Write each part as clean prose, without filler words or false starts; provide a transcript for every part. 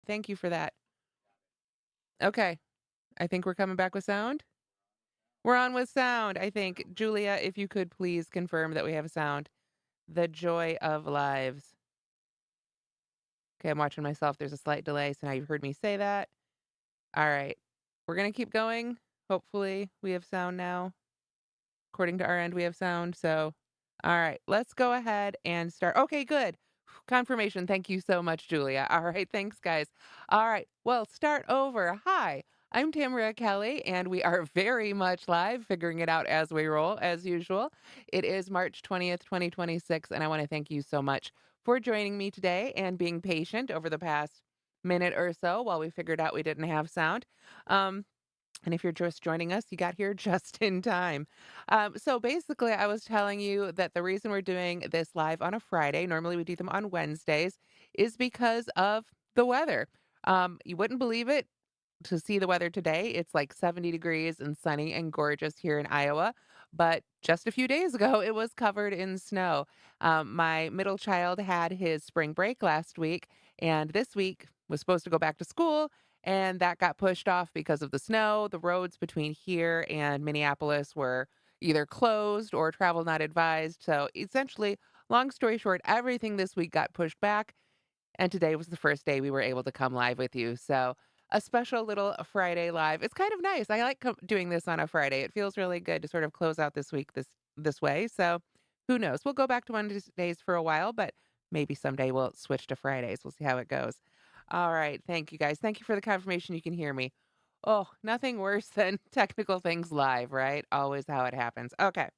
Thank you for that. Okay. I think we're coming back with sound. We're on with sound, I think. Julia, if you could please confirm that we have a sound. The joy of lives. Okay, I'm watching myself. There's a slight delay, so now you've heard me say that. All right. We're going to keep going. Hopefully, we have sound now. According to our end, we have sound. So, all right, let's go ahead and start. Okay, good. Confirmation. Thank you so much, Julia. All right, thanks, guys. All right, well, start over. Hi, I'm Tamara Kelly, and we are very much live, figuring it out as we roll, as usual. It is March 20th, 2026, and I want to thank you so much for joining me today and being patient over the past minute or so while we figured out we didn't have sound. Um, and if you're just joining us, you got here just in time. So basically, I was telling you that the reason we're doing this live on a Friday, normally we do them on Wednesdays, is because of the weather. You wouldn't believe it to see the weather today. It's like 70 degrees and sunny and gorgeous here in Iowa. But just a few days ago, it was covered in snow. My middle child had his spring break last week, and this week was supposed to go back to school. And that got pushed off because of the snow. The roads between here and Minneapolis were either closed or travel not advised. So essentially, long story short, everything this week got pushed back. And today was the first day we were able to come live with you. So a special little Friday live. It's kind of nice. I like doing this on a Friday. It feels really good to sort of close out this week this way. So who knows? We'll go back to Wednesdays for a while, but maybe someday we'll switch to Fridays. We'll see how it goes. All right. Thank you guys. Thank you for the confirmation you can hear me. Oh, nothing worse than technical things live, right? Always how it happens. Okay.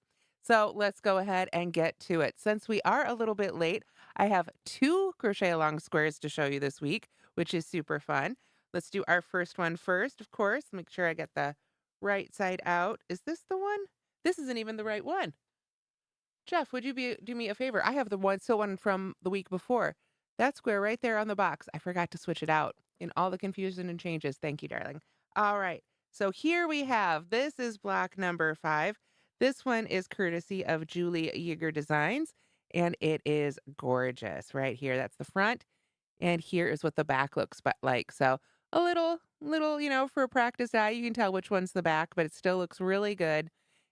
So let's go ahead and get to it. Since we are a little bit late, I have two crochet along squares to show you this week, which is super fun. Let's do our first one first, of course. Make sure I get the right side out. Is this the one? This isn't even the right one. Jeff, would you do me a favor? I have the one still one from the week before. That square right there on the box. I forgot to switch it out in all the confusion and changes. Thank you, darling. All right. So here we have this is block number 5. This one is courtesy of Julie Yeager Designs, and it is gorgeous right here. That's the front, and here is what the back looks like. So a little, for a practice eye, you can tell which one's the back, but it still looks really good.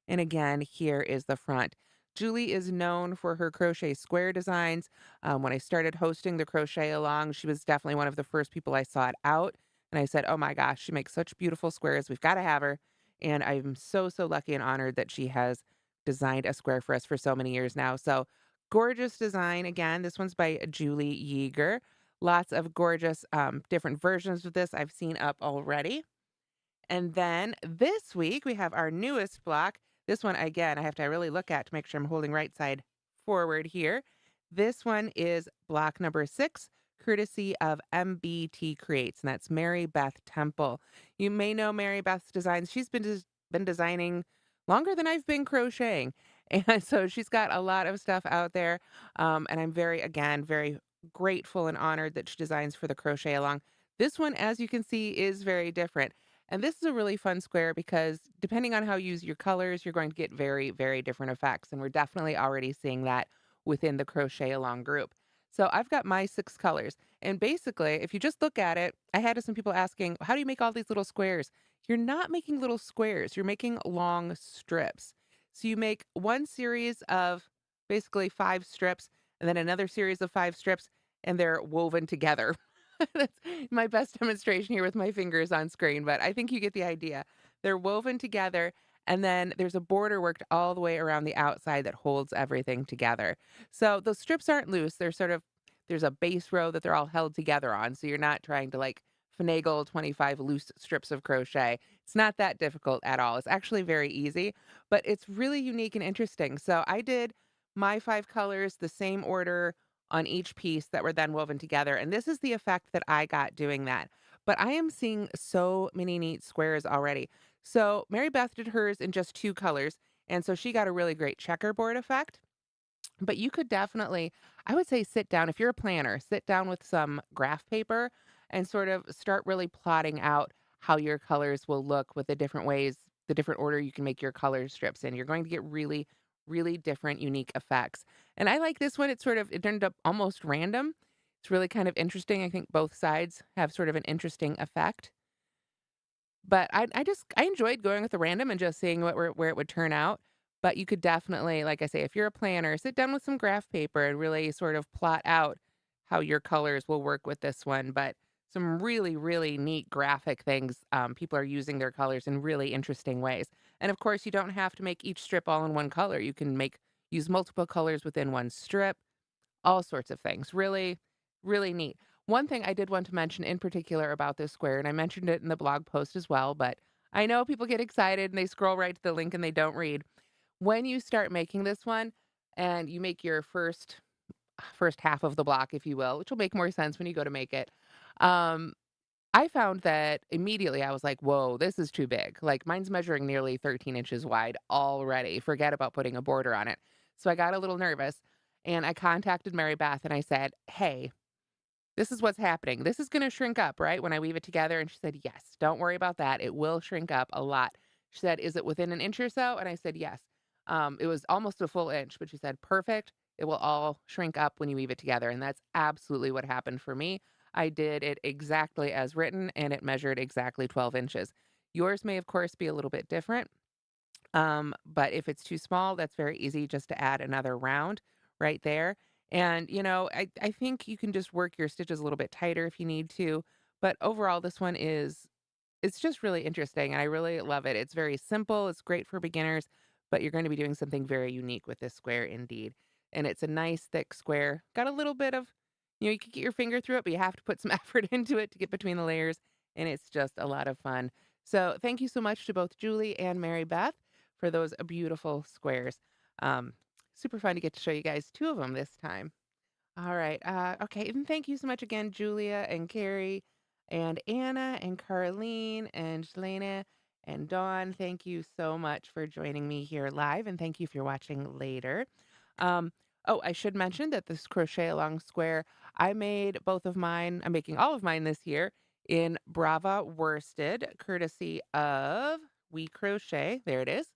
And again, here is the front. Julie is known for her crochet square designs. When I started hosting the crochet along, she was definitely one of the first people I sought out. And I said, oh my gosh, she makes such beautiful squares. We've got to have her. And I'm so, so lucky and honored that she has designed a square for us for so many years now. So gorgeous design. Again, this one's by Julie Yeager. Lots of gorgeous different versions of this I've seen up already. And then this week we have our newest block. This one, again, I have to really look at to make sure I'm holding right side forward here. This one is block number 6, courtesy of MBT Creates, and that's Mary Beth Temple. You may know Mary Beth's designs. She's been designing longer than I've been crocheting. And so she's got a lot of stuff out there. And I'm very grateful and honored that she designs for the crochet along. This one, as you can see, is very different. And this is a really fun square because depending on how you use your colors, you're going to get very different effects. And we're definitely already seeing that within the crochet along group. So I've got my 6 colors. And basically, if you just look at it, I had some people asking, how do you make all these little squares? You're not making little squares, you're making long strips. So you make one series of basically 5 strips and then another series of 5 strips, and they're woven together. That's my best demonstration here with my fingers on screen, but I think you get the idea. They're woven together, and then there's a border worked all the way around the outside that holds everything together. So those strips aren't loose. They're sort of, there's a base row that they're all held together on. So you're not trying to like finagle 25 loose strips of crochet. It's not that difficult at all. It's actually very easy, but it's really unique and interesting. So I did my 5 colors, the same order on each piece that were then woven together. And this is the effect that I got doing that. But I am seeing so many neat squares already. So Mary Beth did hers in just 2 colors. And so she got a really great checkerboard effect. But you could definitely, I would say, sit down. If you're a planner, sit down with some graph paper and sort of start really plotting out how your colors will look with the different ways, the different order you can make your color strips in. You're going to get really different, unique effects. And I like this one. It turned up almost random. It's really kind of interesting. I think both sides have sort of an interesting effect. But I enjoyed going with the random and just seeing where it would turn out. But you could definitely, like I say, if you're a planner, sit down with some graph paper and really sort of plot out how your colors will work with this one. But some really, really neat graphic things. People are using their colors in really interesting ways. And of course, you don't have to make each strip all in one color. You can use multiple colors within one strip, all sorts of things. Really, really neat. One thing I did want to mention in particular about this square, and I mentioned it in the blog post as well, but I know people get excited and they scroll right to the link and they don't read. When you start making this one and you make your first half of the block, if you will, which will make more sense when you go to make it. Um, I found that immediately I was like, whoa, this is too big. Like mine's measuring nearly 13 inches wide already. Forget about putting a border on it. So I got a little nervous and I contacted Mary Beth and I said, hey, this is what's happening. This is going to shrink up, right? When I weave it together. And she said, yes, don't worry about that. It will shrink up a lot. She said, is it within an inch or so? And I said, yes. It was almost a full inch, but she said, perfect. It will all shrink up when you weave it together. And that's absolutely what happened for me. I did it exactly as written and it measured exactly 12 inches. Yours may, of course, be a little bit different. But if it's too small, that's very easy just to add another round right there. And, I think you can just work your stitches a little bit tighter if you need to. But overall, it's just really interesting and I really love it. It's very simple. It's great for beginners, but you're going to be doing something very unique with this square indeed. And it's a nice thick square. Got a little bit of, you could get your finger through it, but you have to put some effort into it to get between the layers. And it's just a lot of fun. So thank you so much to both Julie and Mary Beth for those beautiful squares. Um, Super fun to get to show you guys two of them this time. All right. Okay. And thank you so much again, Julia and Carrie and Anna and Carlene and Shalena and Dawn. Thank you so much for joining me here live. And thank you if you're watching later. Um, oh, I should mention that this crochet along square, I made both of mine. I'm making all of mine this year in Brava worsted, courtesy of We Crochet. There it is.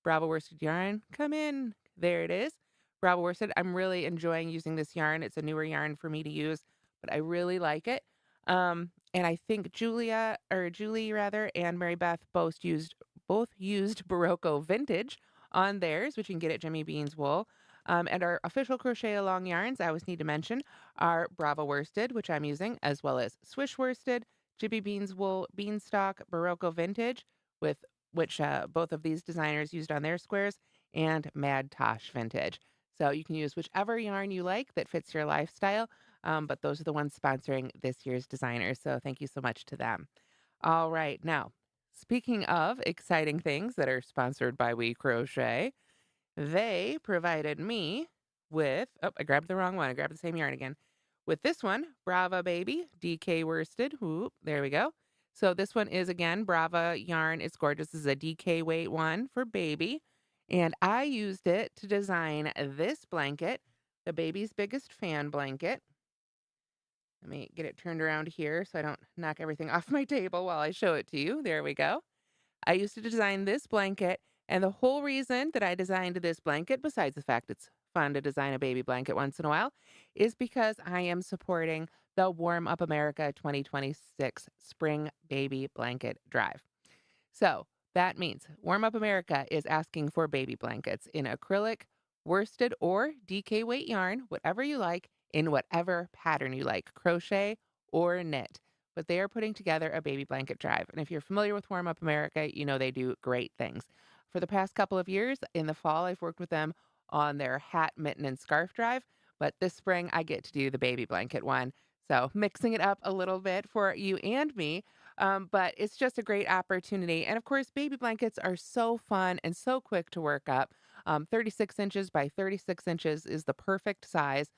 Brava worsted yarn. Come in. There it is. Bravo worsted. I'm really enjoying using this yarn. It's a newer yarn for me to use, but I really like it. And I think Julie rather, and Mary Beth both used Barocco Vintage on theirs, which you can get at Jimmy Bean's Wool. And our official crochet along yarns, I always need to mention, are Bravo worsted, which I'm using, as well as Swish worsted, Jimmy Bean's Wool Beanstalk Barocco Vintage, with which both of these designers used on their squares, and Mad Tosh Vintage. So you can use whichever yarn you like that fits your lifestyle. But those are the ones sponsoring this year's designers. So thank you so much to them. All right. Now, speaking of exciting things that are sponsored by We Crochet, they provided me with, oh, I grabbed the wrong one. I grabbed the same yarn again. With this one, Brava Baby, DK worsted. Whoop, there we go. So this one is, again, Brava yarn. It's gorgeous. This is a DK weight one for baby. And I used it to design this blanket, the baby's biggest fan blanket. Let me get it turned around here so I don't knock everything off my table while I show it to you. There we go. I used to design this blanket, and the whole reason that I designed this blanket, besides the fact it's fun to design a baby blanket once in a while, is because I am supporting the Warm Up America 2026 Spring Baby Blanket Drive. So that means Warm Up America is asking for baby blankets in acrylic, worsted, or DK weight yarn, whatever you like, in whatever pattern you like, crochet or knit. But they are putting together a baby blanket drive. And if you're familiar with Warm Up America, you know they do great things. For the past couple of years, in the fall, I've worked with them on their hat, mitten, and scarf drive. But this spring, I get to do the baby blanket one. So mixing it up a little bit for you and me, but it's just a great opportunity. And of course, baby blankets are so fun and so quick to work up. 36 inches by 36 inches is the perfect size.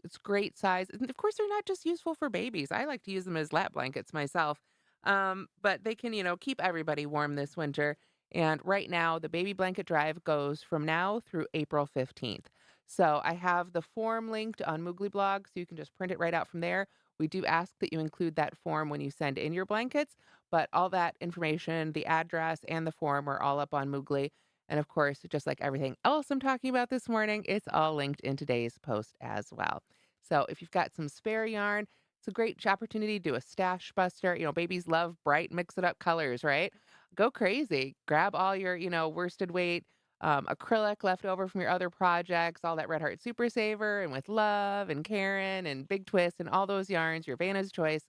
It's great size. And of course, they're not just useful for babies. I like to use them as lap blankets myself. But they can, keep everybody warm this winter. And right now, the baby blanket drive goes from now through April 15th. So I have the form linked on Moogly blog, so you can just print it right out from there. We do ask that you include that form when you send in your blankets, but all that information, the address and the form are all up on Moogly. And of course, just like everything else I'm talking about this morning, it's all linked in today's post as well. So if you've got some spare yarn, it's a great opportunity to do a stash buster. Babies love bright, mix it up colors, right? Go crazy. Grab all your, worsted weight acrylic left over from your other projects, all that Red Heart Super Saver and with Love and Karen and Big Twist and all those yarns, your Vanna's Choice,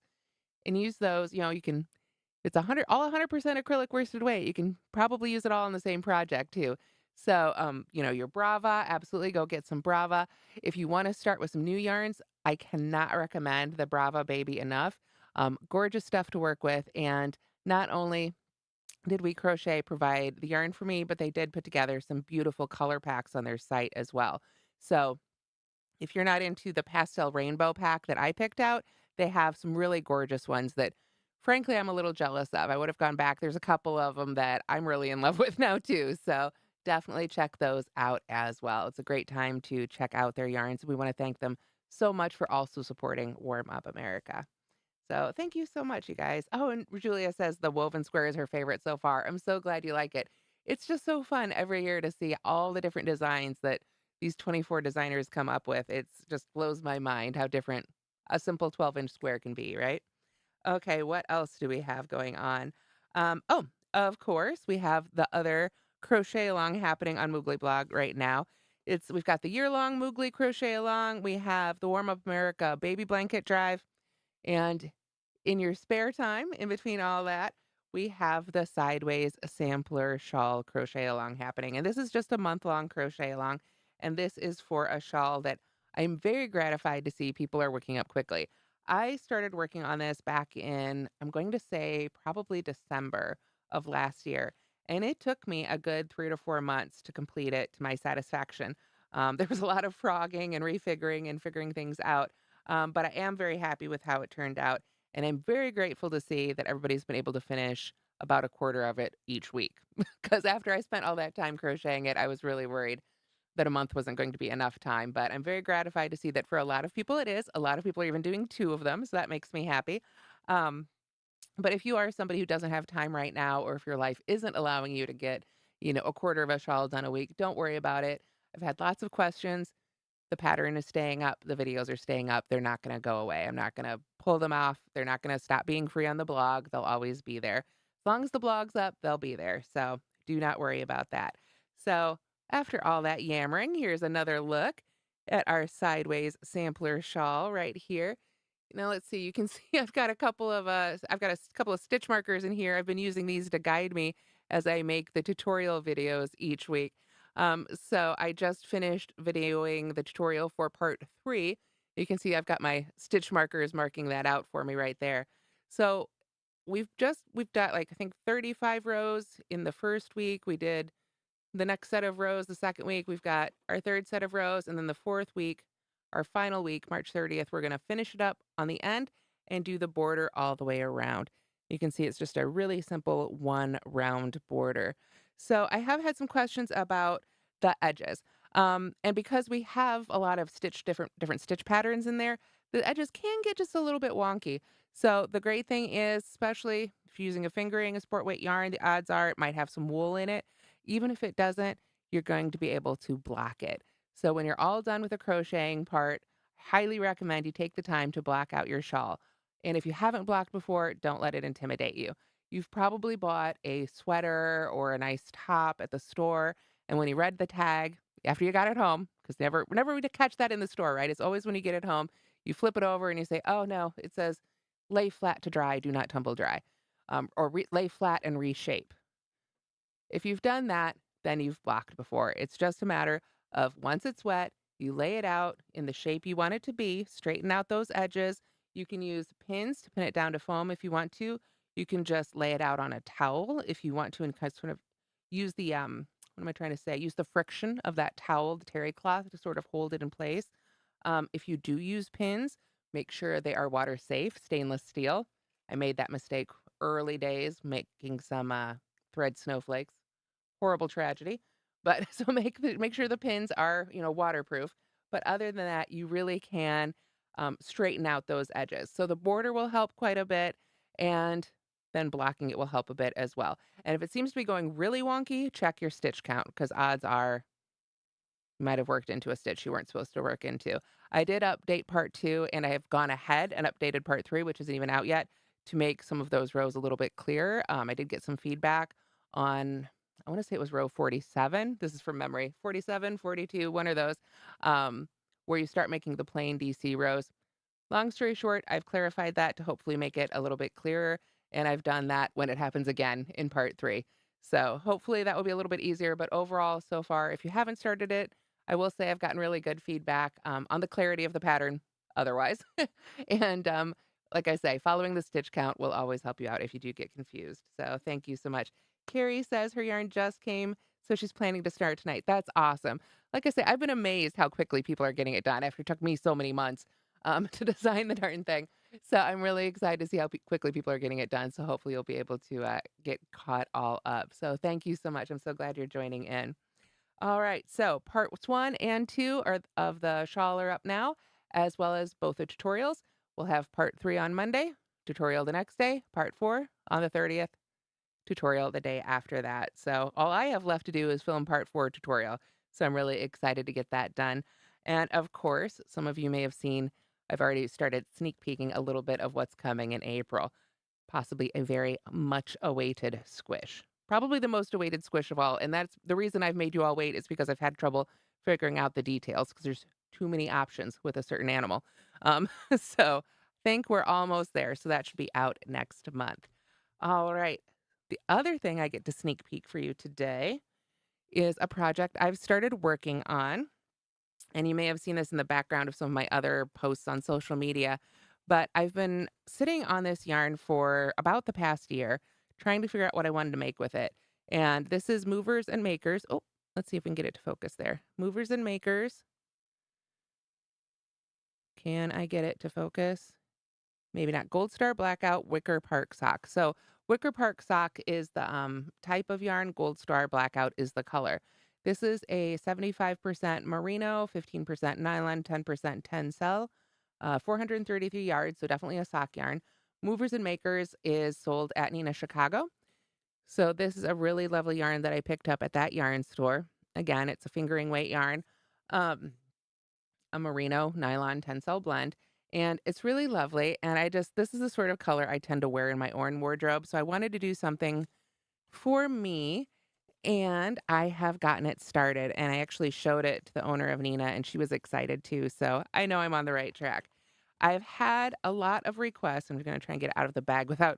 and use those. You can it's 100% acrylic worsted weight. You can probably use it all in the same project too. So, your Brava, absolutely go get some Brava. If you want to start with some new yarns, I cannot recommend the Brava Baby enough. Gorgeous stuff to work with. And not only did We Crochet provide the yarn for me, but they did put together some beautiful color packs on their site as well. So, if you're not into the pastel rainbow pack that I picked out, they have some really gorgeous ones that, frankly, I'm a little jealous of. I would have gone back. There's a couple of them that I'm really in love with now, too. So definitely check those out as well. It's a great time to check out their yarns. We want to thank them so much for also supporting Warm Up America. So thank you so much, you guys. Oh, and Julia says the woven square is her favorite so far. I'm so glad you like it. It's just so fun every year to see all the different designs that these 24 designers come up with. It's just blows my mind how different a simple 12-inch square can be, right? Okay, what else do we have going on? Oh, of course, we have the other crochet along happening on Moogly blog right now. We've got the year-long Moogly crochet along. We have the Warm Up America baby blanket drive. And in your spare time, in between all that, we have the Sideways Sampler Shawl Crochet Along happening. And this is just a month-long crochet along. And this is for a shawl that I'm very gratified to see people are working up quickly. I started working on this back in, I'm going to say probably December of last year. And it took me a good 3 to 4 months to complete it to my satisfaction. There was a lot of frogging and refiguring and figuring things out. But I am very happy with how it turned out. And I'm very grateful to see that everybody's been able to finish about a quarter of it each week. Because after I spent all that time crocheting it, I was really worried that a month wasn't going to be enough time. But I'm very gratified to see that for a lot of people it is. A lot of people are even doing two of them. So that makes me happy. Um, but if you are somebody who doesn't have time right now, or if your life isn't allowing you to get, a quarter of a shawl done a week, don't worry about it. I've had lots of questions. The pattern is staying up. The videos are staying up. They're not going to go away. I'm not going to pull them off. They're not going to stop being free on the blog. They'll always be there. As long as the blog's up, they'll be there. So do not worry about that. So after all that yammering, here's another look at our sideways sampler shawl right here. Now let's see. You can see I've got a couple of stitch markers in here. I've been using these to guide me as I make the tutorial videos each week. So I just finished videoing the tutorial for part 3. You can see I've got my stitch markers marking that out for me right there. So we've got like I think 35 rows in the first week. We did the next set of rows the second week. We've got our third set of rows, and then the fourth week, our final week, March 30th, we're going to finish it up on the end and do the border all the way around. You can see it's just a really simple one round border. So I have had some questions about the edges. And because we have a lot of different stitch patterns in there, the edges can get just a little bit wonky. So the great thing is, especially if you're using a fingering, a sport weight yarn, the odds are it might have some wool in it. Even if it doesn't, you're going to be able to block it. So when you're all done with the crocheting part, highly recommend you take the time to block out your shawl. And if you haven't blocked before, don't let it intimidate you. You've probably bought a sweater or a nice top at the store, and when you read the tag after you got it home, because never we catch that in the store, right? It's always when you get it home, you flip it over and you say, "Oh no, it says lay flat to dry, do not tumble dry," lay flat and reshape. If you've done that, then you've blocked before. It's just a matter of once it's wet, you lay it out in the shape you want it to be, straighten out those edges. You can use pins to pin it down to foam if you want to. You can just lay it out on a towel if you want to and kind of sort of use what am I trying to say? Use the friction of that towel, the terry cloth to sort of hold it in place. If you do use pins, make sure they are water safe, stainless steel. I made that mistake early days making some thread snowflakes. Horrible tragedy. But so make sure the pins are, waterproof. But other than that, you really can straighten out those edges. So the border will help quite a bit, and then blocking it will help a bit as well. And if it seems to be going really wonky, check your stitch count because odds are you might have worked into a stitch you weren't supposed to work into. I did update part 2, and I have gone ahead and updated part 3, which isn't even out yet, to make some of those rows a little bit clearer. I did get some feedback on, I wanna say it was row 47. This is from memory. 47, 42, one of those, um, where you start making the plain DC rows. Long story short, I've clarified that to hopefully make it a little bit clearer, and I've done that when it happens again in part 3. So hopefully that will be a little bit easier, but overall, so far, if you haven't started it, I will say I've gotten really good feedback on the clarity of the pattern otherwise. And like I say, following the stitch count will always help you out if you do get confused. So thank you so much. Carrie says her yarn just came, so she's planning to start tonight. That's awesome. Like I say, I've been amazed how quickly people are getting it done after it took me so many months to design the darn thing. So I'm really excited to see how quickly people are getting it done. So hopefully you'll be able to get caught all up. So thank you so much. I'm so glad you're joining in. All right. So parts 1 and 2 are of the shawl are up now, as well as both the tutorials. We'll have part 3 on Monday, tutorial the next day, part 4 on the 30th, tutorial the day after that. So all I have left to do is film part 4 tutorial. So I'm really excited to get that done. And of course, some of you may have seen I've already started sneak peeking a little bit of what's coming in April, possibly a very much awaited squish. Probably the most awaited squish of all. And that's the reason I've made you all wait is because I've had trouble figuring out the details because there's too many options with a certain animal. So I think we're almost there. So that should be out next month. All right. The other thing I get to sneak peek for you today is a project I've started working on. And you may have seen this in the background of some of my other posts on social media, but I've been sitting on this yarn for about the past year, trying to figure out what I wanted to make with it. And this is Movers and Makers. Oh, let's see if we can get it to focus there. Movers and Makers. Can I get it to focus? Maybe not. Gold Star Blackout Wicker Park Sock. So Wicker Park Sock is the type of yarn. Gold Star Blackout is the color. This is a 75% merino, 15% nylon, 10% tencel, 433 yards, so definitely a sock yarn. Movers and Makers is sold at Nina Chicago. So this is a really lovely yarn that I picked up at that yarn store. Again, it's a fingering weight yarn. Um, a merino nylon tencel blend. And it's really lovely. And this is the sort of color I tend to wear in my own wardrobe. So I wanted to do something for me. And I have gotten it started. And I actually showed it to the owner of Nina, and she was excited too. So I know I'm on the right track. I've had a lot of requests. I'm going to try and get out of the bag without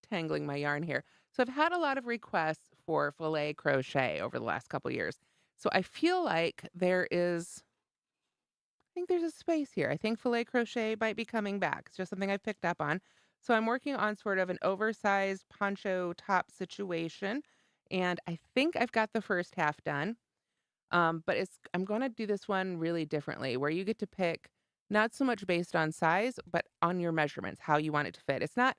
tangling my yarn here. So I've had a lot of requests for Fillet crochet over the last couple years. So I feel like I think there's a space here. I think filet crochet might be coming back. It's just something I picked up on. So I'm working on sort of an oversized poncho top situation. And I think I've got the first half done. But I'm going to do this one really differently, where you get to pick not so much based on size, but on your measurements, how you want it to fit. It's not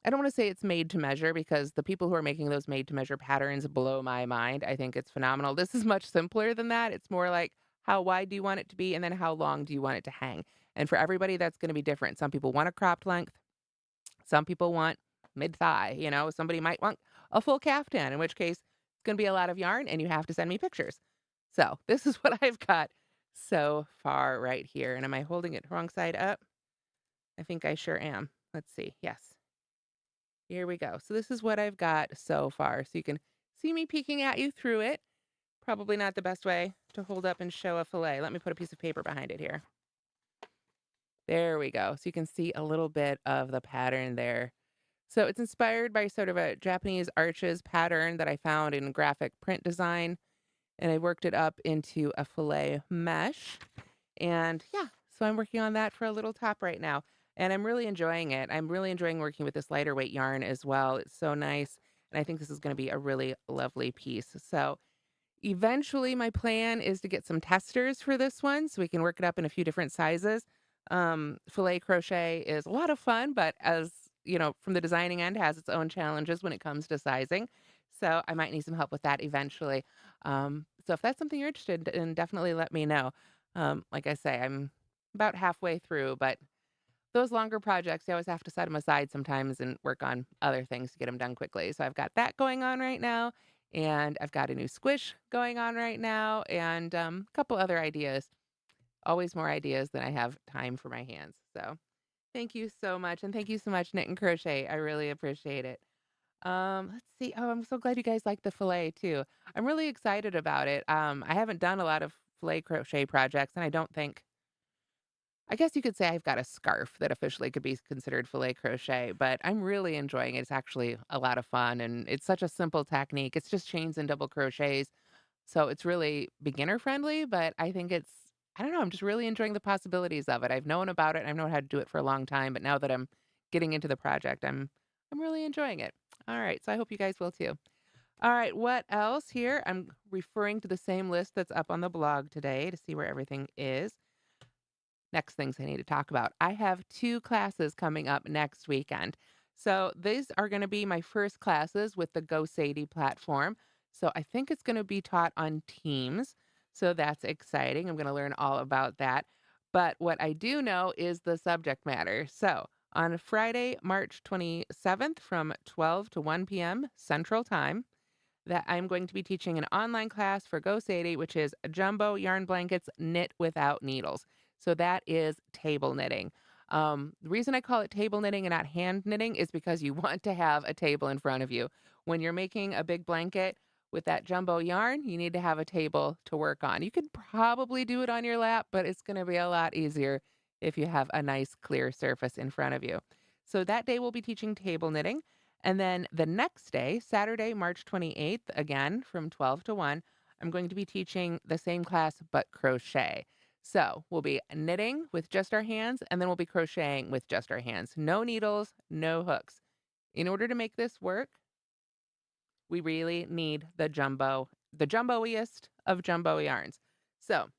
I don't wanna say it's made to measure because the people who are making those made to measure patterns blow my mind. I think it's phenomenal. This is much simpler than that. It's more like how wide do you want it to be, and then how long do you want it to hang? And for everybody, that's gonna be different. Some people want a cropped length. Some people want mid-thigh, Somebody might want a full caftan, in which case it's gonna be a lot of yarn, and you have to send me pictures. So, this is what I've got so far right here. And am I holding it wrong side up? I think I sure am. Let's see. Yes. Here we go. So this is what I've got so far. So you can see me peeking at you through it. Probably not the best way to hold up and show a fillet. Let me put a piece of paper behind it here. There we go. So you can see a little bit of the pattern there. So it's inspired by sort of a Japanese arches pattern that I found in graphic print design. And I worked it up into a fillet mesh. And yeah, so I'm working on that for a little top right now. And I'm really enjoying it. I'm really enjoying working with this lighter weight yarn as well. It's so nice. And I think this is going to be a really lovely piece. So eventually my plan is to get some testers for this one so we can work it up in a few different sizes. Filet crochet is a lot of fun, but as you know, from the designing end has its own challenges when it comes to sizing. So I might need some help with that eventually. So if that's something you're interested in, definitely let me know. Like I say, I'm about halfway through, but those longer projects, you always have to set them aside sometimes and work on other things to get them done quickly. So I've got that going on right now, and I've got a new squish going on right now, and a couple other ideas Always more ideas than I have time for my hands. So thank you so much. And thank you so much, Knit and Crochet. I really appreciate it. Let's see. Oh, I'm so glad you guys like the fillet too. I'm really excited about it. I haven't done a lot of fillet crochet projects, and I guess you could say I've got a scarf that officially could be considered fillet crochet, but I'm really enjoying it. It's actually a lot of fun, and it's such a simple technique. It's just chains and double crochets. So it's really beginner friendly, but I don't know, I'm just really enjoying the possibilities of it. I've known about it. I've known how to do it for a long time, but now that I'm getting into the project, I'm really enjoying it. All right, so I hope you guys will too. All right, what else here? I'm referring to the same list that's up on the blog today to see where everything is. Next things I need to talk about. I have 2 classes coming up next weekend. So these are going to be my first classes with the Go Sadie platform. So I think it's going to be taught on Teams. So that's exciting. I'm going to learn all about that. But what I do know is the subject matter. So on Friday, March 27th from 12 to 1 p.m. Central Time, that I'm going to be teaching an online class for Go Sadie, which is jumbo yarn blankets knit without needles. So that is table knitting. The reason I call it table knitting and not hand knitting is because you want to have a table in front of you. When you're making a big blanket with that jumbo yarn, you need to have a table to work on. You could probably do it on your lap, but it's going to be a lot easier if you have a nice clear surface in front of you. So that day we'll be teaching table knitting. And then the next day, Saturday, March 28th, again from 12 to 1, I'm going to be teaching the same class but crochet. So we'll be knitting with just our hands, and then we'll be crocheting with just our hands. No needles, no hooks. In order to make this work, we really need the jumboiest of jumbo yarns. So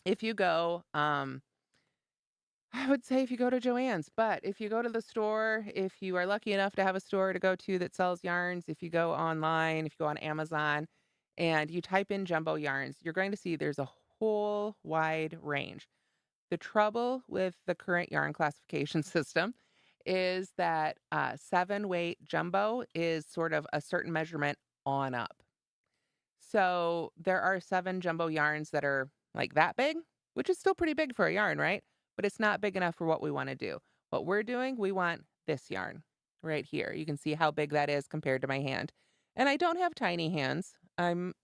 if you go, I would say if you go to Joann's, but if you go to the store, if you are lucky enough to have a store to go to that sells yarns, if you go online, if you go on Amazon and you type in jumbo yarns, you're going to see there's a whole wide range. The trouble with the current yarn classification system is that 7 weight jumbo is sort of a certain measurement on up. So there are 7 jumbo yarns that are like that big, which is still pretty big for a yarn, right? But it's not big enough for what we want to do. What we're doing, we want this yarn right here. You can see how big that is compared to my hand. And I don't have tiny hands. I'm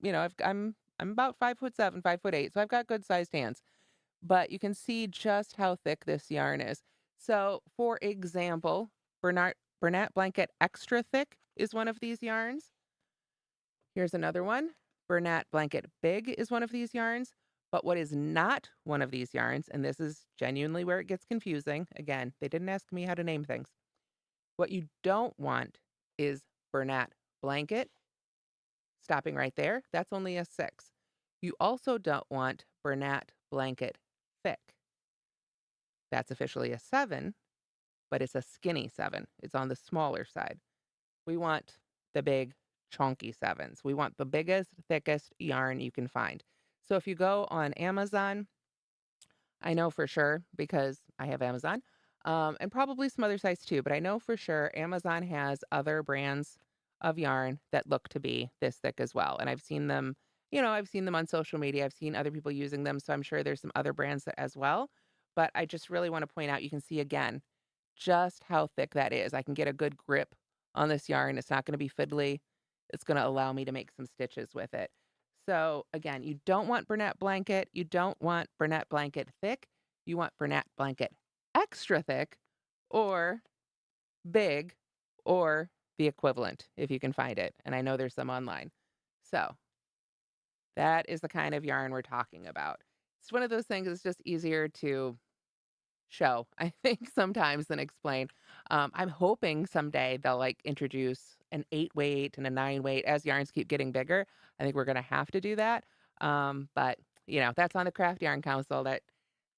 about 5'7", 5'8", so I've got good sized hands. But you can see just how thick this yarn is. So, for example, Bernat Blanket Extra Thick is one of these yarns. Here's another one. Bernat Blanket Big is one of these yarns. But what is not one of these yarns, and this is genuinely where it gets confusing. Again, they didn't ask me how to name things. What you don't want is Bernat Blanket. Stopping right there, that's only a 6. You also don't want Bernat Blanket Thick. That's officially a 7, but it's a skinny 7. It's on the smaller side. We want the big, chunky 7s. We want the biggest, thickest yarn you can find. So if you go on Amazon, I know for sure because I have Amazon, and probably some other sites too, but I know for sure Amazon has other brands of yarn that look to be this thick as well. And I've seen them, I've seen them on social media. I've seen other people using them. So I'm sure there's some other brands that as well. But I just really want to point out, you can see again just how thick that is. I can get a good grip on this yarn. It's not going to be fiddly. It's going to allow me to make some stitches with it. So again, you don't want Bernat Blanket. You don't want Bernat Blanket Thick. You want Bernat Blanket Extra Thick or Big or the equivalent if you can find it. And I know there's some online. So that is the kind of yarn we're talking about. It's one of those things that's just easier to show, I think, sometimes than explain. I'm hoping someday they'll like introduce an 8 weight and a 9 weight as yarns keep getting bigger. I think we're going to have to do that. But that's on the Craft Yarn Council that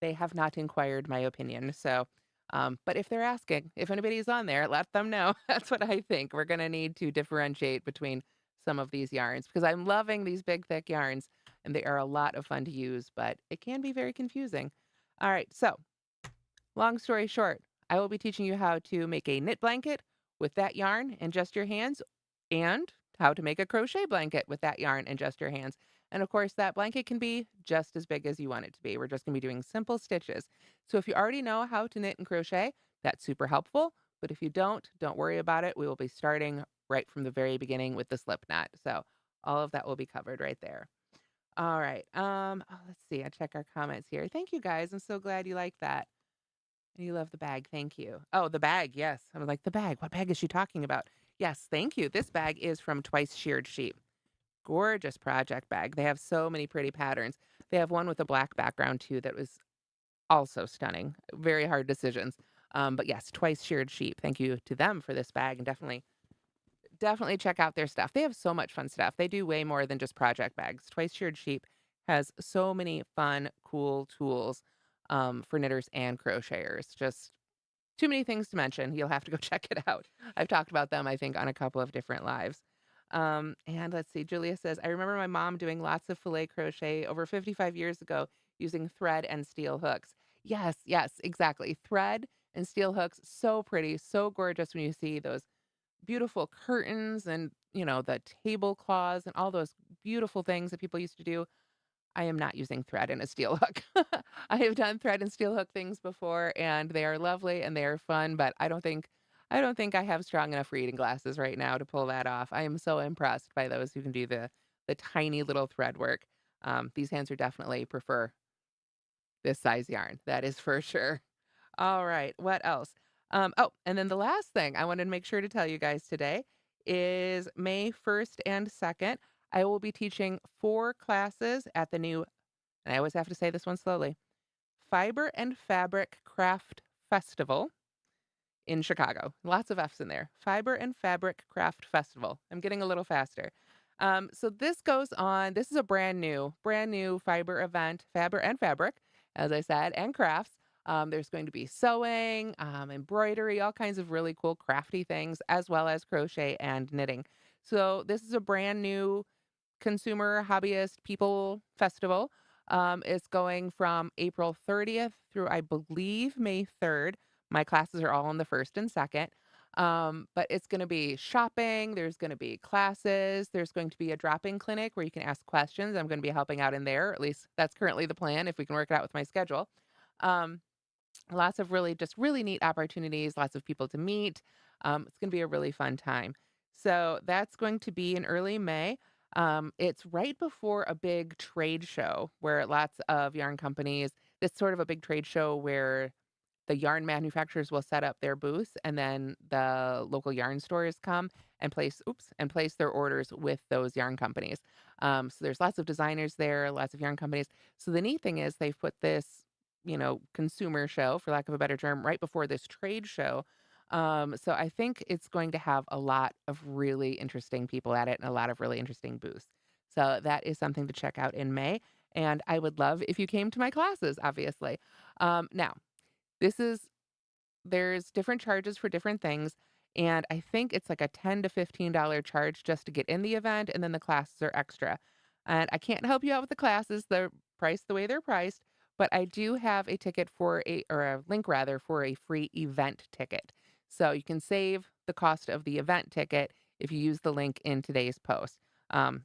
they have not inquired my opinion. So, but if they're asking, if anybody's on there, let them know. That's what I think. We're going to need to differentiate between some of these yarns because I'm loving these big, thick yarns and they are a lot of fun to use, but it can be very confusing. All right. So long story short, I will be teaching you how to make a knit blanket with that yarn and just your hands, and how to make a crochet blanket with that yarn and just your hands. And of course, that blanket can be just as big as you want it to be. We're just going to be doing simple stitches. So if you already know how to knit and crochet, that's super helpful. But if you don't worry about it. We will be starting right from the very beginning with the slip knot. So all of that will be covered right there. All right. Let's see. I check our comments here. Thank you guys. I'm so glad you like that. You love the bag. Thank you. Oh, the bag. Yes. I was like, the bag. What bag is she talking about? Yes. Thank you. This bag is from Twice Sheared Sheep. Gorgeous project bag. They have so many pretty patterns. They have one with a black background too that was also stunning. Very hard decisions. But yes, Twice Sheared Sheep. Thank you to them for this bag, and definitely check out their stuff. They have so much fun stuff. They do way more than just project bags. Twice Sheared Sheep has so many fun, cool tools for knitters and crocheters. Just too many things to mention. You'll have to go check it out. I've talked about them, I think, on a couple of different lives. And let's see, Julia says, I remember my mom doing lots of filet crochet over 55 years ago using thread and steel hooks. Yes, yes, exactly. Thread and steel hooks, so pretty, so gorgeous when you see those beautiful curtains and, the tablecloths and all those beautiful things that people used to do. I am not using thread and a steel hook. I have done thread and steel hook things before, and they are lovely and they are fun, but I don't think I have strong enough reading glasses right now to pull that off. I am so impressed by those who can do the tiny little thread work. These hands are definitely prefer this size yarn. That is for sure. All right. What else? And then the last thing I wanted to make sure to tell you guys today is May 1st and 2nd. I will be teaching 4 classes at the new, and I always have to say this one slowly, Fiber and Fabric Craft Festival in Chicago. Lots of F's in there. Fiber and Fabric Craft Festival. I'm getting a little faster. So this goes on. This is a brand new fiber event, Faber and Fabric, as I said, and crafts. There's going to be sewing, embroidery, all kinds of really cool crafty things, as well as crochet and knitting. So this is a brand new consumer hobbyist people festival. It's going from April 30th through, I believe, May 3rd. My classes are all on the 1st and 2nd. But it's going to be shopping. There's going to be classes. There's going to be a drop-in clinic where you can ask questions. I'm going to be helping out in there. At least that's currently the plan if we can work it out with my schedule. Um, Lots of really neat opportunities, lots of people to meet. It's going to be a really fun time. So that's going to be in early May. It's right before a big trade show where lots of yarn companies, this sort of a big trade show where the yarn manufacturers will set up their booths and then the local yarn stores come and place their orders with those yarn companies. So there's lots of designers there, lots of yarn companies. So the neat thing is they've put this, consumer show, for lack of a better term, right before this trade show. So I think it's going to have a lot of really interesting people at it and a lot of really interesting booths. So that is something to check out in May. And I would love if you came to my classes, obviously. Now, this is there's different charges for different things, and I think it's like a $10 to $15 charge just to get in the event, and then the classes are extra. And I can't help you out with the classes; they're priced the way they're priced, but I do have a ticket or a link rather, for a free event ticket. So you can save the cost of the event ticket if you use the link in today's post. Um,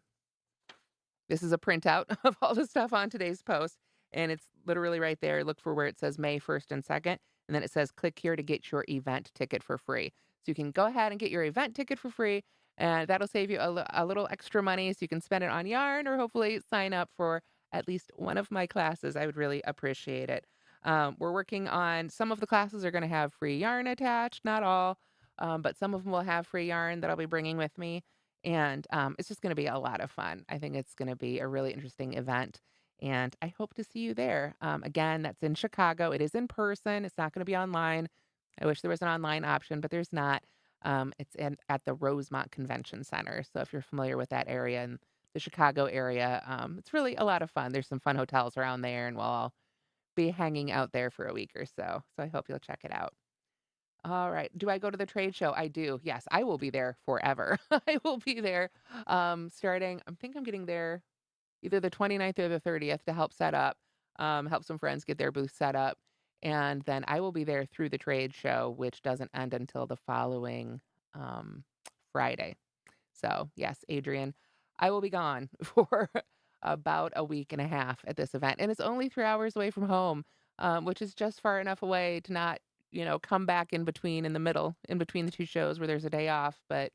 this is a printout of all the stuff on today's post, and it's literally right there. Look for where it says May 1st and 2nd, and then it says click here to get your event ticket for free. So you can go ahead and get your event ticket for free, and that'll save you a little extra money so you can spend it on yarn or hopefully sign up for at least one of my classes. I would really appreciate it. We're working on some of the classes are going to have free yarn attached, not all, but some of them will have free yarn that I'll be bringing with me. And it's just going to be a lot of fun. I think it's going to be a really interesting event. And I hope to see you there. Again, that's in Chicago. It is in person. It's not going to be online. I wish there was an online option, but there's not. At the Rosemont Convention Center. So if you're familiar with that area and the Chicago area, it's really a lot of fun. There's some fun hotels around there, and we'll all be hanging out there for a week or so. So I hope you'll check it out. All right. Do I go to the trade show? I do. Yes, I will be there forever. I will be there starting, I think I'm getting there either the 29th or the 30th to help set up, help some friends get their booth set up. And then I will be there through the trade show, which doesn't end until the following um, Friday. So, yes, Adrian, I will be gone for about a week and a half at this event, and it's only 3 hours away from home, which is just far enough away to not, come back in between in the middle, in between the 2 shows where there's a day off, but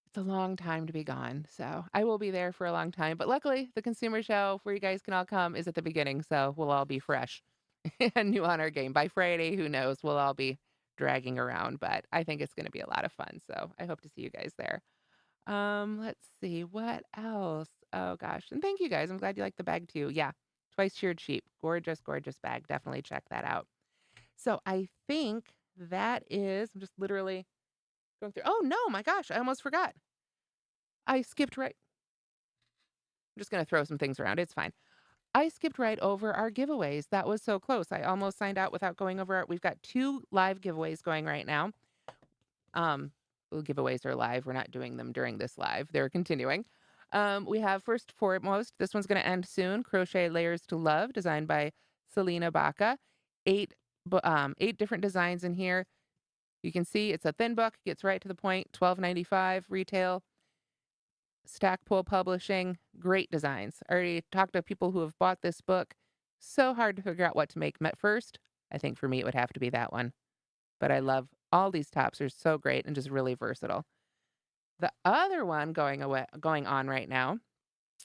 it's a long time to be gone, so I will be there for a long time, but luckily, the consumer show where you guys can all come is at the beginning, so we'll all be fresh and new on our game. By Friday, who knows? We'll all be dragging around, but I think it's gonna be a lot of fun, so I hope to see you guys there. Let's see, what else? Oh gosh, and thank you guys. I'm glad you like the bag too. Yeah, twice sheared sheep. Gorgeous, gorgeous bag. Definitely check that out. So I think that is, I'm just literally going through. Oh no, my gosh, I almost forgot. I skipped right. I'm just gonna throw some things around. It's fine. I skipped right over our giveaways. That was so close. I almost signed out without going over it. We've got 2 live giveaways going right now. Um, well, giveaways are live. We're not doing them during this live. They're continuing. We have first foremost, this one's going to end soon. Crochet Layers to Love, designed by Selena Baca. 8 different designs in here. You can see it's a thin book, gets right to the point. $12.95 retail. Stackpole Publishing, great designs. I already talked to people who have bought this book. So hard to figure out what to make at first. I think for me it would have to be that one. But I love all these tops are so great and just really versatile. The other one going on right now,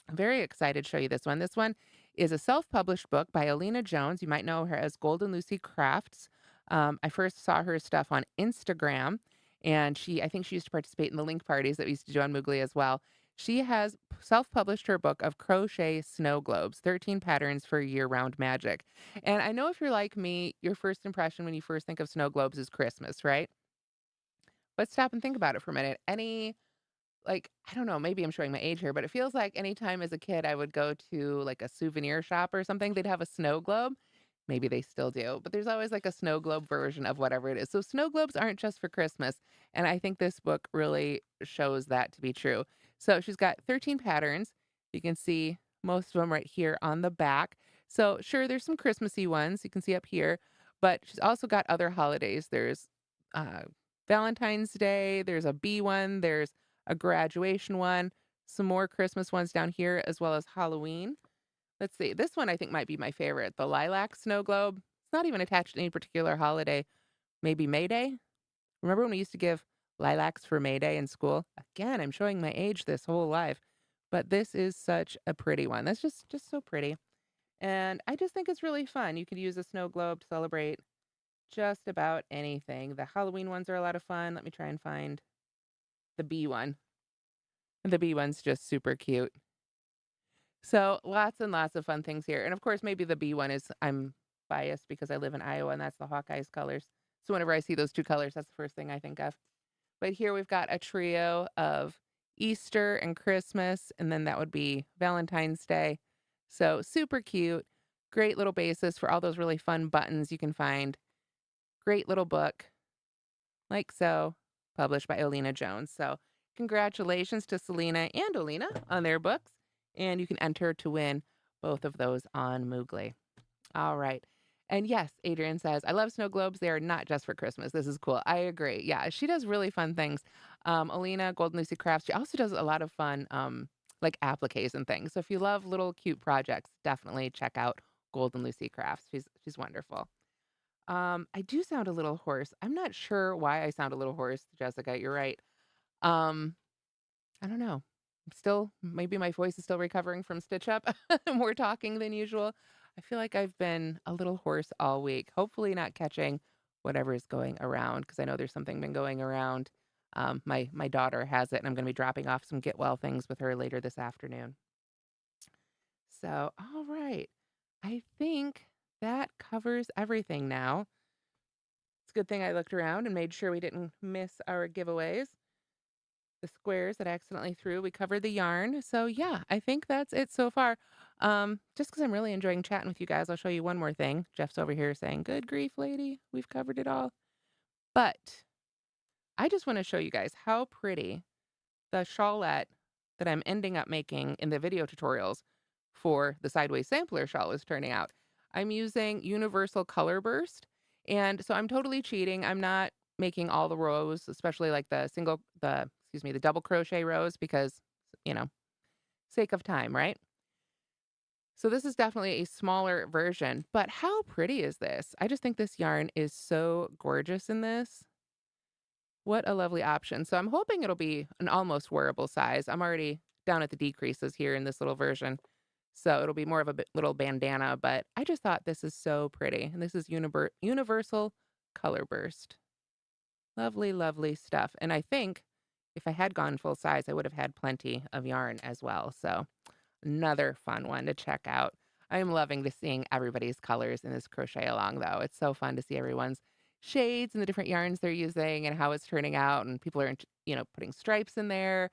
I'm very excited to show you this one. This one is a self-published book by Alina Jones. You might know her as Golden Lucy Crafts. I first saw her stuff on Instagram, and I think she used to participate in the link parties that we used to do on Moogly as well. She has self-published her book of crochet snow globes, 13 patterns for year-round magic. And I know if you're like me, your first impression when you first think of snow globes is Christmas, right? But stop and think about it for a minute. I don't know, maybe I'm showing my age here, but it feels like anytime as a kid I would go to like a souvenir shop or something, they'd have a snow globe. Maybe they still do, but there's always like a snow globe version of whatever it is. So snow globes aren't just for Christmas. And I think this book really shows that to be true. So she's got 13 patterns. You can see most of them right here on the back. So sure, there's some Christmassy ones you can see up here, but she's also got other holidays. There's uh, Valentine's Day, there's a bee one, there's a graduation one, some more Christmas ones down here, as well as Halloween. Let's see. This one I think might be my favorite. The lilac snow globe. It's not even attached to any particular holiday. Maybe May Day. Remember when we used to give lilacs for May Day in school? Again, I'm showing my age this whole life. But this is such a pretty one. That's just so pretty. And I just think it's really fun. You could use a snow globe to celebrate just about anything. The Halloween ones are a lot of fun. Let me try and find the bee one. The bee one's just super cute. So lots and lots of fun things here. And of course, maybe the bee one is I'm biased because I live in Iowa and that's the Hawkeyes colors. So whenever I see those 2 colors, that's the first thing I think of. But here we've got a trio of Easter and Christmas, and then that would be Valentine's Day. So super cute. Great little basis for all those really fun buttons you can find. Great little book, like so, published by Olina Jones. So congratulations to Selena and Olina on their books. And you can enter to win both of those on Moogly. All right. And yes, Adrian says, I love snow globes. They are not just for Christmas. This is cool. I agree. Yeah, she does really fun things. Alina, Golden Lucy Crafts, she also does a lot of fun like appliques and things. So if you love little cute projects, definitely check out Golden Lucy Crafts. She's wonderful. I do sound a little hoarse. I'm not sure why I sound a little hoarse, Jessica. You're right. Um, I don't know. I'm still, maybe my voice is still recovering from Stitch Up. More talking than usual. I feel like I've been a little hoarse all week. Hopefully not catching whatever is going around because I know there's something been going around. My daughter has it, and I'm going to be dropping off some get well things with her later this afternoon. So, all right. I think that covers everything now. It's a good thing I looked around and made sure we didn't miss our giveaways. The squares that I accidentally threw, we covered the yarn. So yeah, I think that's it so far. Just because I'm really enjoying chatting with you guys, I'll show you one more thing. Jeff's over here saying, good grief, lady, we've covered it all. But I just want to show you guys how pretty the shawlette that I'm ending up making in the video tutorials for the Sideways Sampler shawl is turning out. I'm using Universal Color Burst, and so I'm totally cheating. I'm not making all the rows, especially like the double crochet rows because, you know, sake of time, right? So this is definitely a smaller version, but how pretty is this? I just think this yarn is so gorgeous in this. What a lovely option. So I'm hoping it'll be an almost wearable size. I'm already down at the decreases here in this little version. So it'll be more of a little bandana, but I just thought this is so pretty. And this is Universal Color Burst. Lovely, lovely stuff. And I think if I had gone full size, I would have had plenty of yarn as well. So another fun one to check out. I am loving to seeing everybody's colors in this crochet along, though. It's so fun to see everyone's shades and the different yarns they're using and how it's turning out. And people are, putting stripes in there.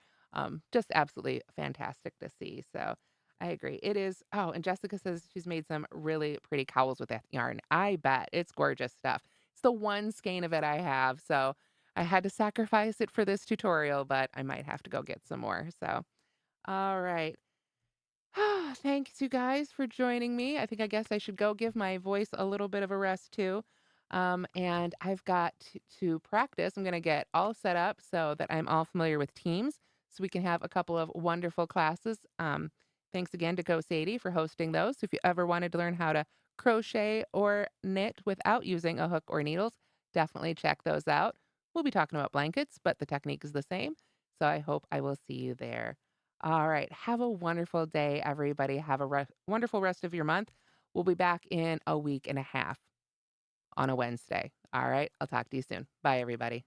Just absolutely fantastic to see. So I agree. It is. Oh, and Jessica says she's made some really pretty cowls with that yarn. I bet it's gorgeous stuff. It's the one skein of it I have. So I had to sacrifice it for this tutorial, but I might have to go get some more. So, all right. Thanks, you guys, for joining me. I guess I should go give my voice a little bit of a rest too. And I've got to practice. I'm going to get all set up so that I'm all familiar with Teams so we can have a couple of wonderful classes. Thanks again to Go Sadie for hosting those. So if you ever wanted to learn how to crochet or knit without using a hook or needles, definitely check those out. We'll be talking about blankets, but the technique is the same. So I hope I will see you there. All right. Have a wonderful day, everybody. Have a wonderful rest of your month. We'll be back in a week and a half on a Wednesday. All right. I'll talk to you soon. Bye, everybody.